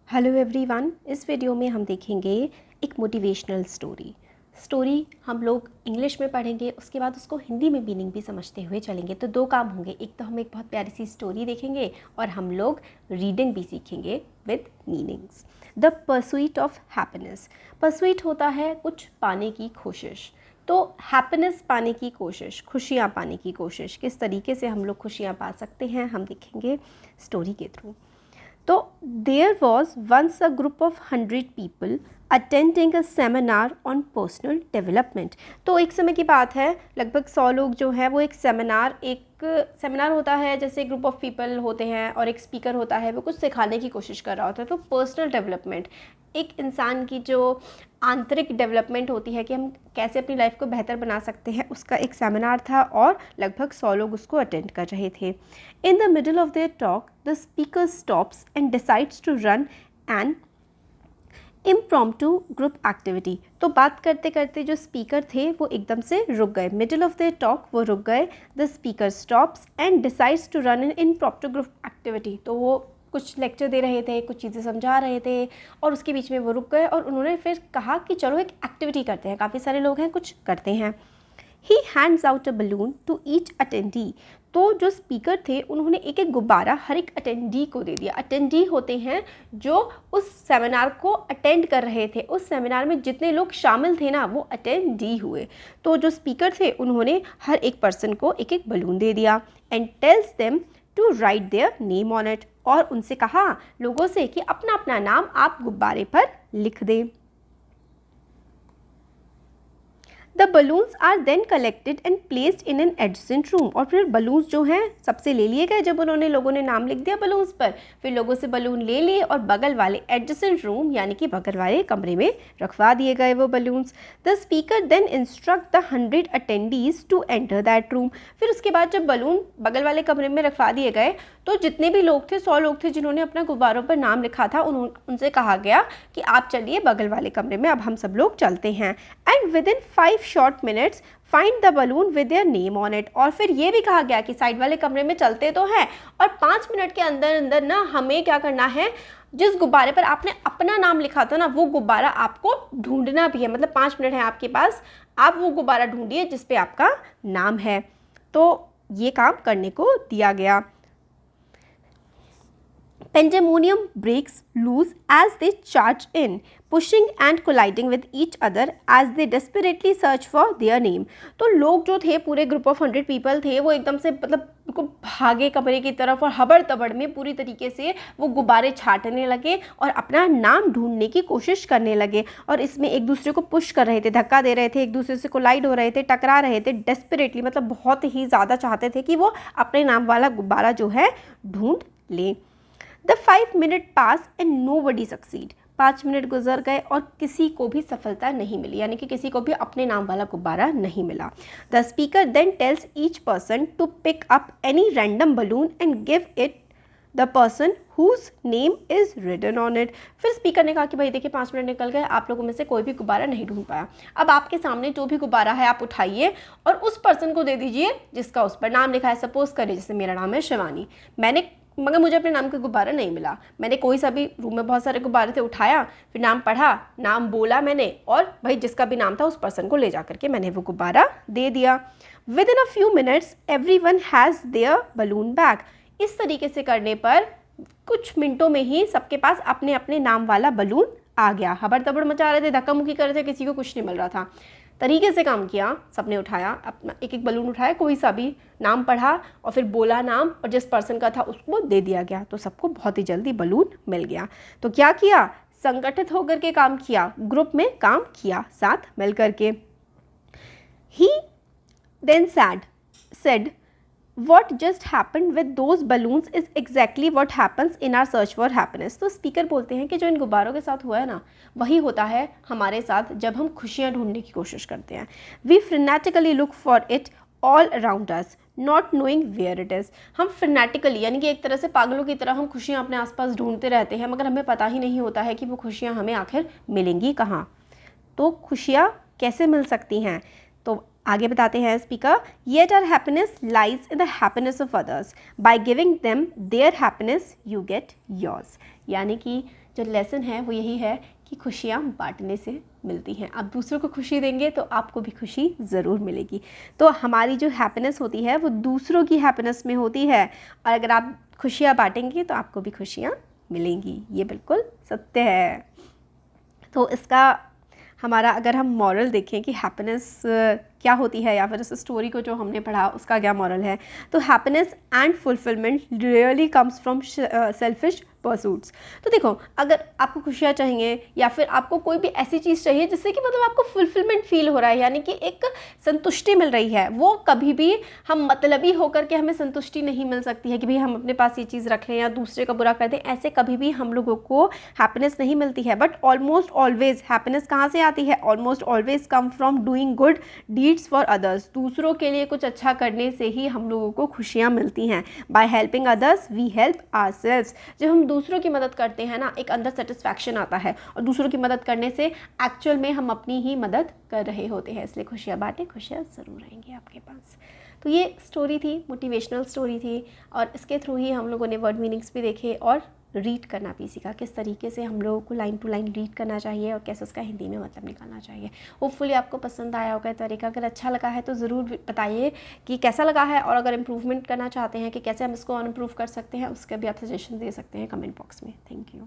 Hello everyone, इस video में हम देखेंगे एक मोटिवेशनल स्टोरी हम लोग इंग्लिश में पढ़ेंगे, उसके बाद उसको हिंदी में मीनिंग भी समझते हुए चलेंगे। तो दो काम होंगे, एक तो हम एक बहुत प्यारी सी स्टोरी देखेंगे और हम लोग रीडिंग भी सीखेंगे with meanings. The pursuit of happiness. Pursuit होता है कुछ पाने की कोशिश, तो हैप्पीनेस पाने की कोशिश, खुशियाँ पाने की कोशिश। किस तरीके से हम लोग खुशियाँ पा सकते हैं हम देखेंगे स्टोरी के थ्रू। तो there was once a group of 100 people attending a seminar on personal development. तो एक समय की बात है, लगभग 100 लोग जो हैं वो एक सेमिनार होता है, जैसे ग्रुप ऑफ पीपल होते हैं और एक स्पीकर होता है, वो कुछ सिखाने की कोशिश कर रहा होता है। तो पर्सनल डेवलपमेंट, एक इंसान की जो आंतरिक डेवलपमेंट होती है कि हम कैसे अपनी लाइफ को बेहतर बना सकते हैं, उसका एक सेमिनार था और लगभग 100 लोग उसको अटेंड कर रहे थे। In the middle of their talk the speaker stops and decides to run an impromptu group activity. तो बात करते करते जो स्पीकर थे वो एकदम से रुक गए, मिडिल ऑफ देयर टॉक वो रुक गए। The speaker stops and decides to run an impromptu group activity. तो वो कुछ लेक्चर दे रहे थे, कुछ चीज़ें समझा रहे थे और उसके बीच में वो रुक गए और उन्होंने फिर कहा कि चलो एक एक्टिविटी करते हैं, काफ़ी सारे लोग हैं, कुछ करते हैं। He hands out a balloon to each attendee. तो जो स्पीकर थे उन्होंने एक एक गुब्बारा हर एक अटेंडी को दे दिया। अटेंडी होते हैं जो उस सेमिनार को अटेंड कर रहे थे, उस सेमिनार में जितने लोग शामिल थे ना वो अटेंडी हुए। तो जो स्पीकर थे उन्होंने हर एक पर्सन को एक एक बलून दे दिया and tells them to write their name on it. और उनसे कहा लोगों से कि अपना अपना नाम आप गुब्बारे पर लिख दें। The balloons are then collected and placed in an adjacent room. और फिर बलून्स जो हैं सबसे ले लिए गए, जब उन्होंने लोगों ने नाम लिख दिया बलून्स पर, फिर लोगों से बलून ले लिए और बगल वाले एडजेसेंट रूम यानी कि बगल वाले कमरे में रखवा दिए गए वो balloons. The speaker then instruct the 100 attendees to enter that room. फिर उसके बाद जब बलून बगल वाले कमरे में रखवा दिए गए तो जितने भी लोग थे, 100 लोग थे जिन्होंने अपना गुब्बारों पर नाम लिखा था, उनसे कहा गया कि आप चलिए बगल वाले कमरे में, अब हम सब लोग चलते हैं। And with in 5 short minutes find the balloon with their name on it. और फिर ये भी कहा गया कि साइड वाले कमरे में चलते तो हैं और 5 मिनट के अंदर अंदर ना हमें क्या करना है, जिस गुब्बारे पर आपने अपना नाम लिखा था ना वो गुब्बारा आपको ढूंढना भी है। मतलब 5 मिनट है आपके पास, आप वो गुब्बारा ढूंढिए जिस पे आपका नाम है। तो ये काम करने को दिया गया। Pandemonium breaks loose as they charge in, pushing and colliding with each other as they desperately search for their name. तो लोग जो थे, पूरे ग्रुप ऑफ 100 पीपल थे, वो एकदम से मतलब भागे कमरे की तरफ और हबड़ तबड़ में पूरी तरीके से वो गुब्बारे छाटने लगे और अपना नाम ढूंढने की कोशिश करने लगे। और इसमें एक दूसरे को पुश कर रहे थे, धक्का दे रहे थे, एक दूसरे से कोलाइड हो रहे थे, टकरा रहे थे, डेस्परेटली मतलब बहुत ही ज़्यादा चाहते थे कि वो अपने नाम वाला गुब्बारा जो है ढूंढ लें। The 5 minute pass and nobody succeed. 5 minute गुजर गए और किसी को भी सफलता नहीं मिली, यानी कि किसी को भी अपने नाम वाला गुब्बारा नहीं मिला। The speaker then tells each person to pick up any random balloon and give it the person whose name is written on it. फिर स्पीकर ने कहा कि भाई देखिए 5 मिनट निकल गए, आप लोगों में से कोई भी गुब्बारा नहीं ढूंढ पाया, अब आपके सामने जो भी गुब्बारा है आप उठाइए और उस पर्सन को दे दीजिए जिसका उस पर नाम लिखा है। सपोज करिए जैसे मेरा नाम है शिवानी, मगर मुझे अपने नाम का गुब्बारा नहीं मिला। मैंने कोई सा भी, रूम में बहुत सारे गुब्बारे थे, उठाया, फिर नाम पढ़ा, नाम बोला मैंने और भाई जिसका भी नाम था उस पर्सन को ले जा करके मैंने वो गुब्बारा दे दिया। With in a few minutes everyone has their balloon back. इस तरीके से करने पर कुछ मिनटों में ही सबके पास अपने अपने नाम वाला बलून आ गया। हबड़ तबड़ मचा रहे थे, धक्का मुक्की कर रहे थे, किसी को कुछ नहीं मिल रहा था। तरीके से काम किया, सबने उठाया, अपना एक एक बलून उठाया, कोई सा भी नाम पढ़ा और फिर बोला नाम और जिस पर्सन का था उसको दे दिया गया। तो सबको बहुत ही जल्दी बलून मिल गया। तो क्या किया, संगठित होकर के काम किया, ग्रुप में काम किया साथ मिल करके। ही then said what just happened with those balloons is exactly what happens in our search for happiness. तो स्पीकर बोलते हैं कि जो इन गुब्बारों के साथ हुआ है ना, वही होता है हमारे साथ जब हम खुशियाँ ढूंढने की कोशिश करते हैं। We frenetically look for it all around us, not knowing where it is. हम frenetically यानी कि एक तरह से पागलों की तरह हम खुशियाँ अपने आसपास ढूंढते रहते हैं, मगर हमें पता ही नहीं होता है कि वो खुशियाँ हमें आखिर मिलेंगी कहाँ। तो खुशियाँ कैसे मिल सकती हैं? तो आगे बताते हैं speaker, yet are happiness lies in the happiness of others, by giving them their happiness you get yours. यानी कि जो लेसन है वो यही है कि खुशियाँ बांटने से मिलती हैं। आप दूसरों को खुशी देंगे तो आपको भी खुशी ज़रूर मिलेगी। तो हमारी जो हैप्पीनेस होती है वो दूसरों की हैप्पीनेस में होती है, और अगर आप खुशियाँ बांटेंगे तो आपको भी खुशियाँ मिलेंगी। ये बिल्कुल सत्य है। तो इसका हमारा अगर हम मॉरल देखें कि हैप्पीनेस क्या होती है, या फिर इस स्टोरी को जो हमने पढ़ा उसका क्या मॉरल है, तो happiness and fulfilment really comes from selfish pursuits. तो देखो, अगर आपको खुशियाँ चाहिए या फिर आपको कोई भी ऐसी चीज़ चाहिए जिससे कि मतलब आपको फुलफिलमेंट फील हो रहा है, यानी कि एक संतुष्टि मिल रही है, वो कभी भी हम मतलबी होकर के हमें संतुष्टि नहीं मिल सकती है कि भाई हम अपने पास ये चीज़ रख लें या दूसरे का बुरा कर दें। ऐसे कभी भी हम लोगों को हैप्पीनेस नहीं मिलती है। बट ऑलमोस्ट ऑलवेज हैप्पीनेस कहाँ से आती है? Almost always come from doing good deeds for others. दूसरों के लिए कुछ अच्छा करने से ही हम लोगों को खुशियाँ मिलती हैं। By helping others we help ourselves. जब हम दूसरों की मदद करते हैं ना, एक अंदर सेटिस्फैक्शन आता है, और दूसरों की मदद करने से एक्चुअल में हम अपनी ही मदद कर रहे होते हैं। इसलिए खुशियाँ बांटें, खुशियाँ ज़रूर आएंगी आपके पास। तो ये स्टोरी थी, मोटिवेशनल स्टोरी थी, और इसके थ्रू ही हम लोगों ने वर्ड मीनिंग्स भी देखे और रीड करना भी सीखा, किस तरीके से हम लोगों को लाइन टू लाइन रीड करना चाहिए और कैसे उसका हिंदी में मतलब निकालना चाहिए। होपफुली आपको पसंद आया होगा तरीका। अगर अच्छा लगा है तो ज़रूर बताइए कि कैसा लगा है, और अगर इम्प्रूवमेंट करना चाहते हैं कि कैसे हम इसको और इम्प्रूव कर सकते हैं, उसका भी आप सजेशन दे सकते हैं कमेंट बॉक्स में। Thank you.